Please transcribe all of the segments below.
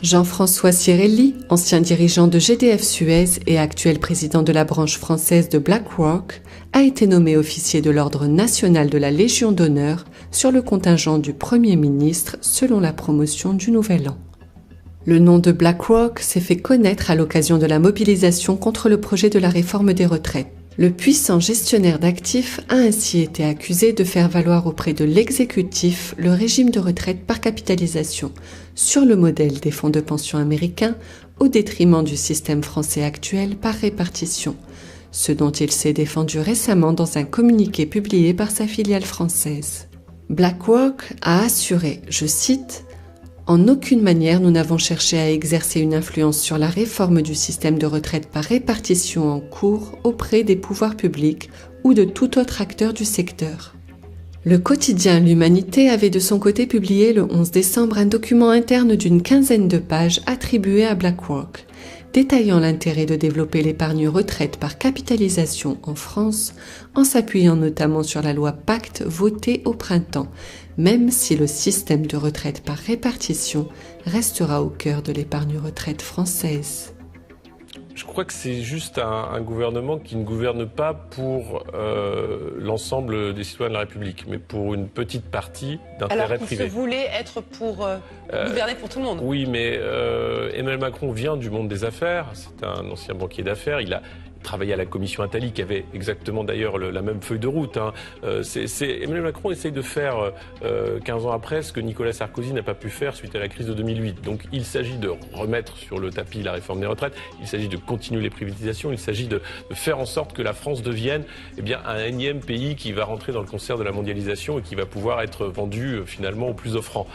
Jean-François Cirelli, ancien dirigeant de GDF Suez et actuel président de la branche française de BlackRock, a été nommé officier de l'Ordre national de la Légion d'honneur sur le contingent du Premier ministre selon la promotion du Nouvel An. Le nom de BlackRock s'est fait connaître à l'occasion de la mobilisation contre le projet de la réforme des retraites. Le puissant gestionnaire d'actifs a ainsi été accusé de faire valoir auprès de l'exécutif le régime de retraite par capitalisation, sur le modèle des fonds de pension américains, au détriment du système français actuel par répartition, ce dont il s'est défendu récemment dans un communiqué publié par sa filiale française. BlackRock a assuré, je cite, « En aucune manière nous n'avons cherché à exercer une influence sur la réforme du système de retraite par répartition en cours auprès des pouvoirs publics ou de tout autre acteur du secteur. » Le quotidien L'Humanité avait de son côté publié le 11 décembre un document interne d'une quinzaine de pages attribué à BlackRock, détaillant l'intérêt de développer l'épargne retraite par capitalisation en France, en s'appuyant notamment sur la loi Pacte votée au printemps, même si le système de retraite par répartition restera au cœur de l'épargne retraite française. Je crois que c'est juste un gouvernement qui ne gouverne pas pour l'ensemble des citoyens de la République, mais pour une petite partie d'intérêts privés. Alors qu'il se voulait être pour gouverner pour tout le monde. Oui, mais Emmanuel Macron vient du monde des affaires, c'est un ancien banquier d'affaires, il a travaillé à la commission Attali, qui avait exactement d'ailleurs la même feuille de route. Emmanuel Macron essaye de faire 15 ans après ce que Nicolas Sarkozy n'a pas pu faire suite à la crise de 2008. Donc il s'agit de remettre sur le tapis la réforme des retraites, il s'agit de continuer les privatisations, il s'agit de faire en sorte que la France devienne un énième pays qui va rentrer dans le concert de la mondialisation et qui va pouvoir être vendu finalement au plus offrant.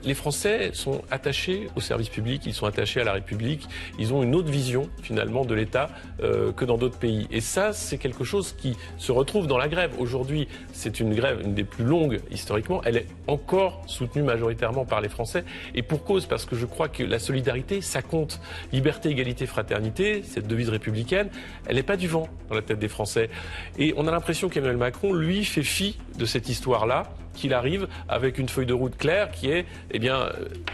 Les Français sont attachés au service public, ils sont attachés à la République, ils ont une autre vision finalement de l'État que dans d'autres pays. Et ça, c'est quelque chose qui se retrouve dans la grève. Aujourd'hui, c'est une grève, une des plus longues historiquement. Elle est encore soutenue majoritairement par les Français. Et pour cause, parce que je crois que la solidarité, ça compte. Liberté, égalité, fraternité, cette devise républicaine, elle n'est pas du vent dans la tête des Français. Et on a l'impression qu'Emmanuel Macron, lui, fait fi de cette histoire-là, qu'il arrive avec une feuille de route claire qui est,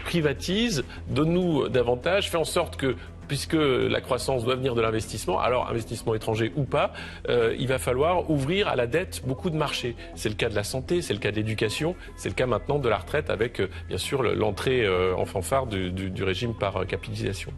privatise, donne-nous davantage, fait en sorte que puisque la croissance doit venir de l'investissement, alors investissement étranger ou pas, il va falloir ouvrir à la dette beaucoup de marchés. C'est le cas de la santé, c'est le cas de l'éducation, c'est le cas maintenant de la retraite avec bien sûr l'entrée en fanfare du régime par capitalisation.